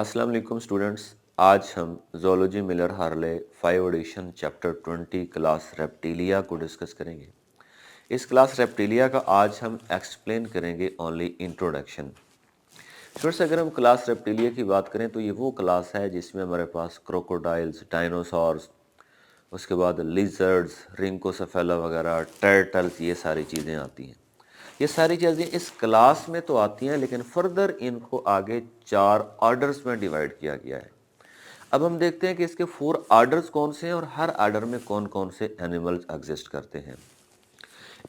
अस्सलाम वालेकुम स्टूडेंट्स। आज हम zoology Miller Harley 5 edition chapter 20 class Reptilia को डिस्कस करेंगे। इस क्लास रेप्टिलिया का आज हम एक्सप्लेन करेंगे ओनली इंट्रोडक्शन। स्टूडेंट्स, अगर हम क्लास रेप्टिलिया की बात करें तो ये वो क्लास है जिसमें हमारे पास क्रोकोडाइल्स, डायनासोर्स, उसके बाद लिजर्ड्स, रिंकोसेफेला वगैरह, टर्टल्स, ये सारी चीज़ें आती हैं। ये सारी चीज़ें इस क्लास में तो आती हैं, लेकिन फर्दर इनको आगे 4 ऑर्डर्स में डिवाइड किया गया है। अब हम देखते हैं कि इसके 4 ऑर्डर्स कौन से हैं और हर ऑर्डर में कौन कौन से एनिमल्स एग्जिस्ट करते हैं।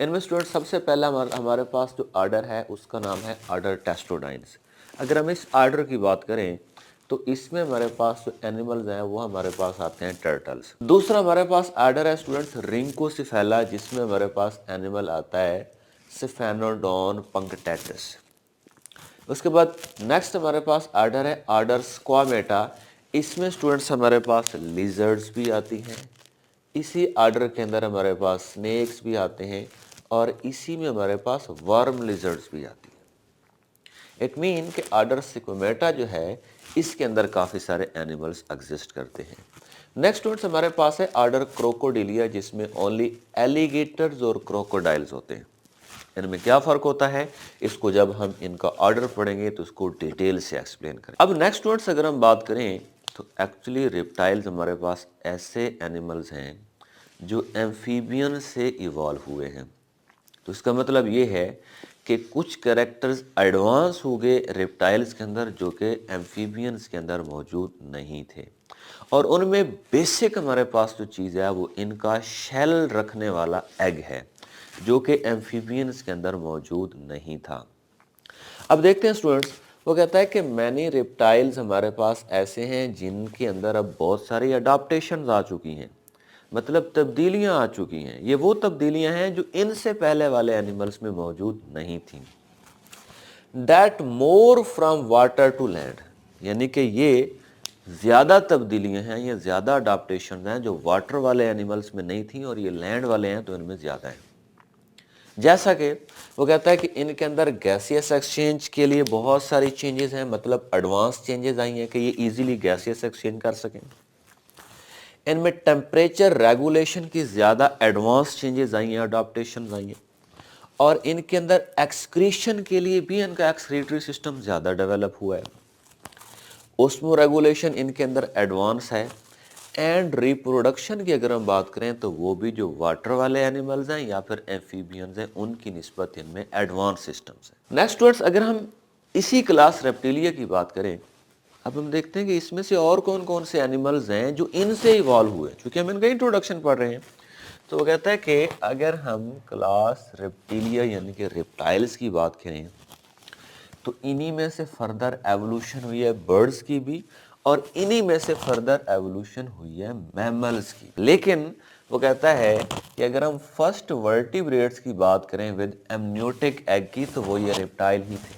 इनमें स्टूडेंट सबसे पहला हमारे पास जो ऑर्डर है उसका नाम है ऑर्डर टेस्टोडाइन्स। अगर हम इस ऑर्डर की बात करें तो इसमें हमारे पास जो एनिमल्स हैं वो हमारे पास आते हैं टर्टल्स। दूसरा हमारे पास ऑर्डर है स्टूडेंट्स रिंकोसिफेला, जिसमें हमारे पास एनिमल आता है सिफेनोडोन पंक्टेटस। उसके बाद नेक्स्ट हमारे पास ऑर्डर है ऑर्डर स्क्वामेटा। इसमें स्टूडेंट्स हमारे पास लिजर्ड्स भी आती हैं, इसी ऑर्डर के अंदर हमारे पास स्नेक्स भी आते हैं और इसी में हमारे पास वर्म लिजर्ड्स भी आती हैं। इट मीन कि ऑर्डर स्क्वामेटा जो है इसके अंदर काफ़ी सारे एनिमल्स एग्जिस्ट करते हैं। नेक्स्ट स्टूडेंट्स हमारे पास है ऑर्डर क्रोकोडिलिया, जिसमें ओनली एलिगेटर्स और क्रोकोडाइल्स होते हैं। इनमें क्या फ़र्क होता है, इसको जब हम इनका ऑर्डर पढ़ेंगे तो इसको डिटेल से एक्सप्लेन करें। अब नेक्स्ट स्टूडेंट्स अगर हम बात करें तो एक्चुअली रेप्टाइल्स हमारे पास ऐसे एनिमल्स हैं जो एम्फीबियन से इवॉल्व हुए हैं। तो इसका मतलब ये है कि कुछ कैरेक्टर्स एडवांस हो गए रेप्टाइल्स के अंदर जो कि एम्फीबियंस के अंदर मौजूद नहीं थे, और उनमें बेसिक हमारे पास जो चीज़ है वो इनका शेल रखने वाला एग है जो कि एम्फीबियंस के अंदर मौजूद नहीं था। अब देखते हैं स्टूडेंट्स, वो कहता है कि मैनी रेप्टाइल्स हमारे पास ऐसे हैं जिनके अंदर अब बहुत सारी अडाप्टेशंस आ चुकी हैं, मतलब तब्दीलियां आ चुकी हैं। ये वो तब्दीलियां हैं जो इनसे पहले वाले एनिमल्स में मौजूद नहीं थी। That more from water to land, यानी कि ये ज़्यादा तब्दीलियां हैं, ये ज़्यादा अडाप्टेशन हैं जो वाटर वाले एनिमल्स में नहीं थी और ये लैंड वाले हैं तो इनमें ज़्यादा है। जैसा कि वो कहता है कि इनके अंदर गैसियस एक्सचेंज के लिए बहुत सारी चेंजेस हैं, मतलब एडवांस चेंजेस आई हैं कि ये इजीली गैसियस एक्सचेंज कर सकें। इनमें टेम्परेचर रेगुलेशन की ज़्यादा एडवांस चेंजेस आई हैं, अडॉप्टेशन आई हैं, और इनके अंदर एक्सक्रीशन के लिए भी इनका एक्सक्रीटरी सिस्टम ज़्यादा डेवलप हुआ है। ओस्मो रेगुलेशन इनके अंदर एडवांस है, एंड रिप्रोडक्शन की अगर हम बात करें तो वो भी जो वाटर वाले एनिमल्स हैं या फिर एम्फीबियंस हैं उनकी निस्बत इनमें एडवांस सिस्टम्स हैं। नेक्स्ट वर्ड्स अगर हम इसी क्लास रेप्टिलिया की बात करें, अब हम देखते हैं कि इसमें से और कौन कौन से एनिमल्स हैं जो इनसे इवॉल्व हुए, क्योंकि हम इनका इंट्रोडक्शन पढ़ रहे हैं। तो वो कहता है कि अगर हम क्लास रेप्टिलिया यानी कि रेप्टाइल्स की बात करें तो इन्हीं में से फर्दर एवोल्यूशन हुई है बर्ड्स की भी, और इन्हीं में से फर्दर एवोल्यूशन हुई है मैमल्स की। लेकिन वो कहता है कि अगर हम फर्स्ट वर्टिब्रेट्स की बात करें विद एमनियोटिक एग की तो वो ये रेप्टाइल ही थे।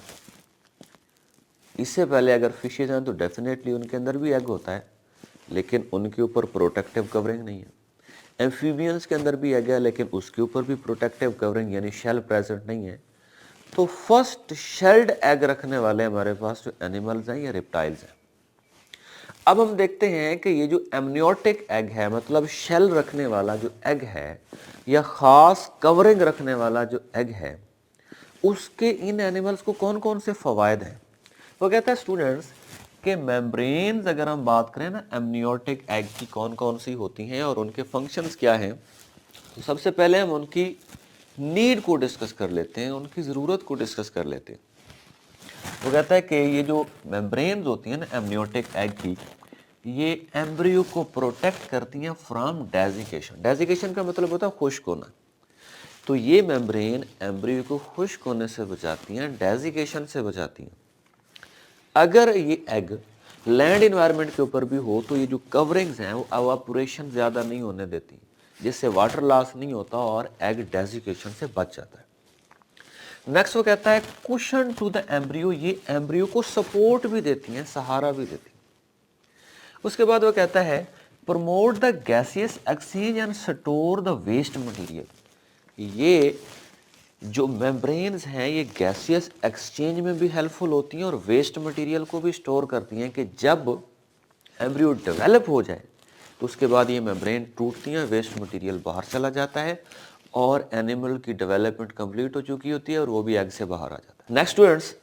इससे पहले अगर फिशेज हैं तो डेफिनेटली उनके अंदर भी एग होता है, लेकिन उनके ऊपर प्रोटेक्टिव कवरिंग नहीं है। एम्फीबियंस के अंदर भी एग है, लेकिन उसके ऊपर भी प्रोटेक्टिव कवरिंग यानी शेल प्रेजेंट नहीं है। तो फर्स्ट शेल्ड एग रखने वाले हमारे पास जो एनिमल्स हैं ये रेप्टाइल्स हैं। अब हम देखते हैं कि ये जो एमनियोटिक एग है, मतलब शेल रखने वाला जो एग है या खास कवरिंग रखने वाला जो एग है, उसके इन एनिमल्स को कौन कौन से फवायद हैं। वो कहता है स्टूडेंट्स कि मेम्ब्रेन्स अगर हम बात करें ना एमनियोटिक एग की कौन कौन सी होती हैं और उनके फंक्शंस क्या हैं, तो सबसे पहले हम उनकी नीड को डिस्कस कर लेते हैं, उनकी ज़रूरत को डिस्कस कर लेते हैं। वो कहता है कि ये जो मेम्ब्रेन्स होती हैं ना एमनियोटिक एग की, ये एम्ब्रियो को प्रोटेक्ट करती हैं फ्रॉम डेजिकेशन। डेजिकेशन का मतलब होता है खुश्क होना। तो ये मेम्ब्रेन एम्ब्रियो को खुश्क होने से बचाती हैं, डेजिकेशन से बचाती हैं। अगर ये एग लैंड इन्वायरमेंट के ऊपर भी हो तो ये जो कवरिंग्स हैं वो एवापोरेशन ज़्यादा नहीं होने देती, जिससे वाटर लॉस नहीं होता और एग डेजिकेशन से बच जाता है। नेक्स्ट वो कहता है कुशन टू द एम्ब्रियो, ये एम्ब्रियो को सपोर्ट भी देती हैं, सहारा भी देती हैं। उसके बाद वो कहता है promote the gaseous exchange and store the waste material, ये जो मेम्ब्रेन्स हैं ये गैसियस एक्सचेंज में भी हेल्पफुल होती हैं और वेस्ट मटेरियल को भी स्टोर करती हैं कि जब एम्ब्रियो डेवलप हो जाए तो उसके बाद ये मेम्ब्रेन टूटती हैं, वेस्ट मटेरियल बाहर चला जाता है और एनिमल की डेवलपमेंट कंप्लीट हो चुकी होती है और वो भी एग से बाहर आ जाता है। नेक्स्ट स्टूडेंट्स,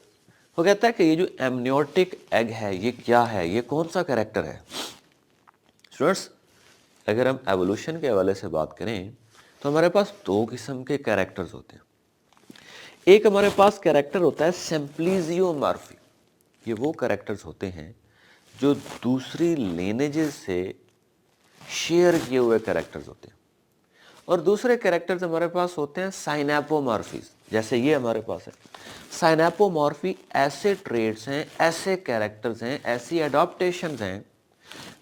वो कहता है कि ये जो एमनियोटिक एग है ये क्या है, ये कौन सा कैरेक्टर है। स्टूडेंट्स, अगर हम एवोल्यूशन के हवाले से बात करें तो हमारे पास दो किस्म के कैरेक्टर्स होते हैं। एक हमारे पास कैरेक्टर होता है सिंप्लिजियोमॉर्फी। ये वो कैरेक्टर्स होते हैं जो दूसरी लिनेजेस से शेयर किए हुए कैरेक्टर्स होते हैं, और दूसरे कैरेक्टर्स हमारे पास होते हैं साइनेपोमॉर्फीज, जैसे ये हमारे पास है। साइनेपोमॉर्फी ऐसे ट्रेड्स हैं, ऐसे कैरेक्टर्स हैं, ऐसी एडॉप्टेशंस हैं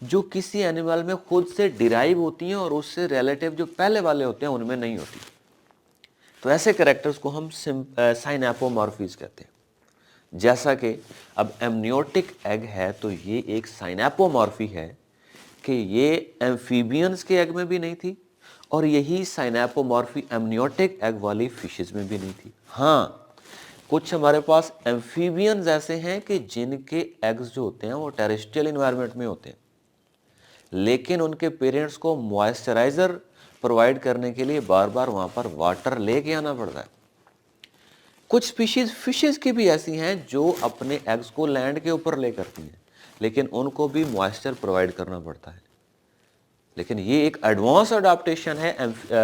जो किसी एनिमल में खुद से डिराइव होती हैं और उससे रिलेटिव जो पहले वाले होते हैं उनमें नहीं होती। तो ऐसे कैरेक्टर्स को हम साइनेपोमॉर्फीज कहते हैं। जैसा कि अब एमनियोटिक एग है तो ये एक साइनेपोमॉर्फी है कि ये एम्फीबियंस के एग में भी नहीं थी और यही साइनेपोमॉर्फी एमनियोटिक एग वाली फिशेस में भी नहीं थी। हाँ, कुछ हमारे पास एम्फीबियंस ऐसे हैं कि जिनके एग्स जो होते हैं वो टेरेस्ट्रियल इन्वायरमेंट में होते हैं, लेकिन उनके पेरेंट्स को मॉइस्चराइजर प्रोवाइड करने के लिए बार बार वहाँ पर वाटर लेके आना पड़ता है। कुछ स्पीशीज फिशेस की भी ऐसी हैं जो अपने एग्स को लैंड के ऊपर ले करती हैं, लेकिन उनको भी मॉइस्चर प्रोवाइड करना पड़ता है। लेकिन ये एक एडवांस अडाप्टेशन है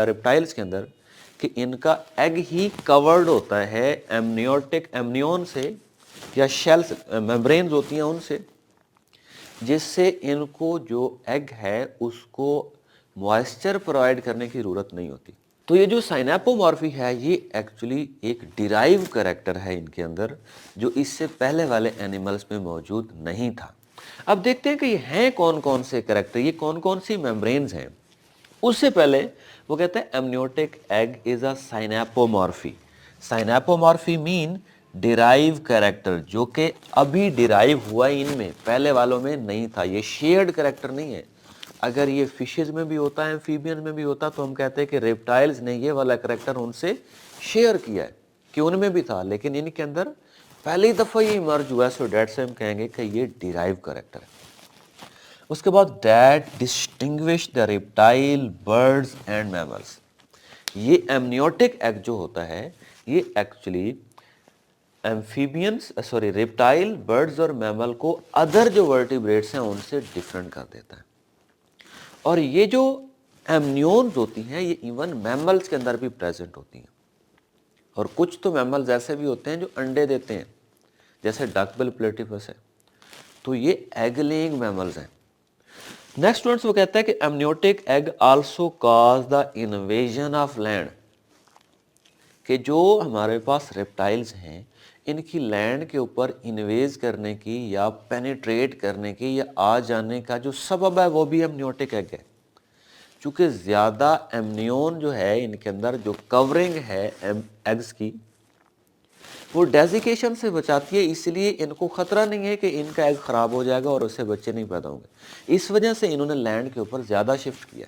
रेप्टाइल्स के अंदर कि इनका एग ही कवर्ड होता है एमनियोटिक एमनियोन से या शेल्स मेम्ब्रेन्स होती हैं उनसे, जिससे इनको जो एग है उसको मॉइस्चर प्रोवाइड करने की ज़रूरत नहीं होती। तो ये जो साइनेपोमॉर्फी है ये एक्चुअली एक डिराइव कैरेक्टर है इनके अंदर, जो इससे पहले वाले एनिमल्स में मौजूद नहीं था। अब देखते हैं कि ये हैं कौन कौन से कैरेक्टर, ये कौन कौन सी मेम्ब्रेन्स हैं। उससे पहले वो कहते हैं amniotic egg is a synapomorphy. Synapomorphy mean derive character, जो कि अभी डिराइव हुआ इनमें, पहले वालों में नहीं था। ये शेयर्ड कैरेक्टर नहीं है। अगर ये फिशेज में भी होता है, एम्फीबियन में भी होता, तो हम कहते हैं कि रेप्टाइल्स ने ये वाला कैरेक्टर उनसे शेयर किया है कि उनमें भी था, लेकिन इनके अंदर पहली दफ़ा ये इमर्ज हुआ है। सो डेट से हम कहेंगे कि ये डिराइव कैरेक्टर है। उसके बाद that distinguish the reptile, birds and mammals. ये एमनियोटिक एग जो होता है ये एक्चुअली एम्फीबियंस रेप्टाइल, बर्ड्स और मैमल को अदर जो वर्टिब्रेट्स हैं उनसे डिफरेंट कर देता है। और ये जो एमनियोन्स होती हैं ये इवन मैमल्स के अंदर भी प्रेजेंट होती हैं, और कुछ तो मैमल्स ऐसे भी होते हैं जो अंडे देते हैं, जैसे डकबिल प्लेटिपस है। तो ये एग लेइंग मैमल्स हैं। नेक्स्ट स्टूडेंट्स, वो कहता है कि amniotic egg also cause the invasion of land, कि जो हमारे पास रेप्टाइल्स हैं इनकी लैंड के ऊपर इन्वेज करने की या पेनिट्रेट करने की या आ जाने का जो सबब है वो भी एमनियोटिक एग है। चूँकि ज़्यादा एमनियोन जो है इनके अंदर, जो कवरिंग है एग्स की, वो डेजिकेशन से बचाती है, इसलिए इनको ख़तरा नहीं है कि इनका एग ख़राब हो जाएगा और उससे बच्चे नहीं पैदा होंगे। इस वजह से इन्होंने लैंड के ऊपर ज़्यादा शिफ्ट किया।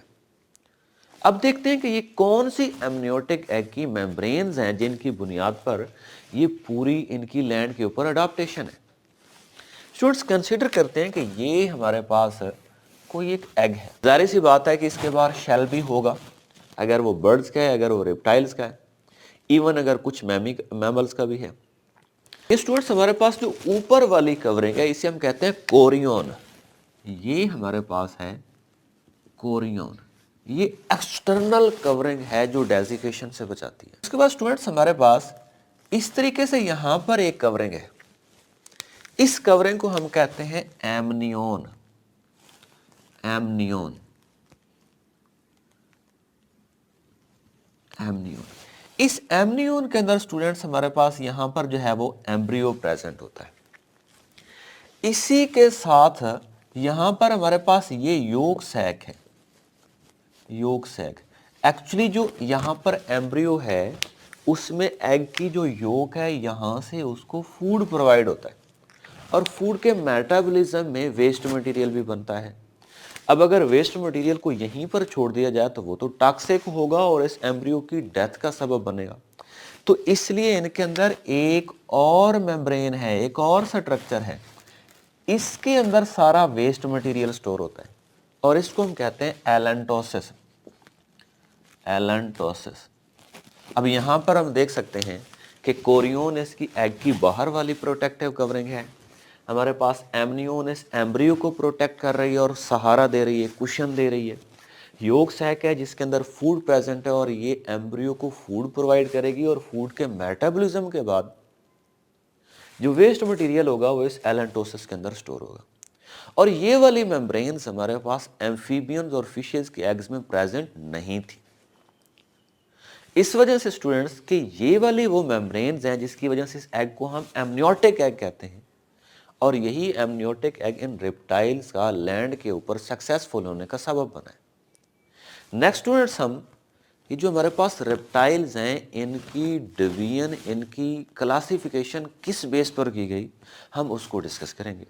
अब देखते हैं कि ये कौन सी एमनियोटिक एग की मेम्ब्रेन्स हैं जिनकी बुनियाद पर ये पूरी इनकी लैंड के ऊपर अडाप्टेशन है। स्टूडेंट्स, कंसिडर करते हैं कि ये हमारे पास कोई एक एग है। जाहिर सी बात है कि इसके बाहर शेल भी होगा, अगर वो बर्ड्स का है, अगर वो रेप्टाइल्स का है, इवन अगर कुछ मैमल्स का भी है। ये स्टूडेंट्स हमारे पास जो ऊपर वाली कवरिंग है इसे हम कहते हैं कोरियन। ये हमारे पास है कोरियन। ये एक्सटर्नल कवरिंग है जो डेजिकेशन से बचाती है। उसके बाद स्टूडेंट्स हमारे पास इस तरीके से यहां पर एक कवरिंग है। इस कवरिंग को हम कहते हैं एमनियोन। एमनियोन एमनियोन इस एमनियोन के अंदर स्टूडेंट्स हमारे पास यहां पर जो है वो एम्ब्रियो प्रेजेंट होता है। इसी के साथ यहां पर हमारे पास ये योग सैक है। योग सैक एक्चुअली जो यहां पर एम्ब्रियो है उसमें एग की जो योग है यहां से उसको फूड प्रोवाइड होता है, और फूड के मेटाबॉलिज्म में वेस्ट मटेरियल भी बनता है। अब अगर वेस्ट मटेरियल को यहीं पर छोड़ दिया जाए तो वो तो टॉक्सिक होगा और इस एम्ब्रियो की डेथ का सबब बनेगा। तो इसलिए इनके अंदर एक और मेम्ब्रेन है, एक और स्ट्रक्चर है, इसके अंदर सारा वेस्ट मटेरियल स्टोर होता है और इसको हम कहते हैं एलेंटोसिस। एलेंटोसिस। अब यहां पर हम देख सकते हैं कि कोरियोन इसकी एग की बाहर वाली प्रोटेक्टिव कवरिंग है, हमारे पास एमनियोन इस एम्ब्रियो को प्रोटेक्ट कर रही है और सहारा दे रही है, कुशन दे रही है। योग सैक है जिसके अंदर फूड प्रेजेंट है और ये एम्ब्रियो को फूड प्रोवाइड करेगी और फूड के मेटाबॉलिज्म के बाद जो वेस्ट मटेरियल होगा वो इस एलेंटोसिस के अंदर स्टोर होगा। और ये वाली मेम्ब्रेन्स हमारे पास एम्फीबियंस और फिशेस के एग्स में प्रेजेंट नहीं थी। इस वजह से स्टूडेंट्स कि ये वाली वो मेम्ब्रेन्स हैं जिसकी वजह से इस एग को हम एमनियोटिक एग कहते हैं और यही एमनियोटिक एग इन रेप्टाइल्स का लैंड के ऊपर सक्सेसफुल होने का सबब बना है। नेक्स्ट स्टूडेंट्स, हम ये जो हमारे पास रेप्टाइल्स हैं इनकी डिवीजन, इनकी क्लासिफिकेशन किस बेस पर की गई, हम उसको डिस्कस करेंगे।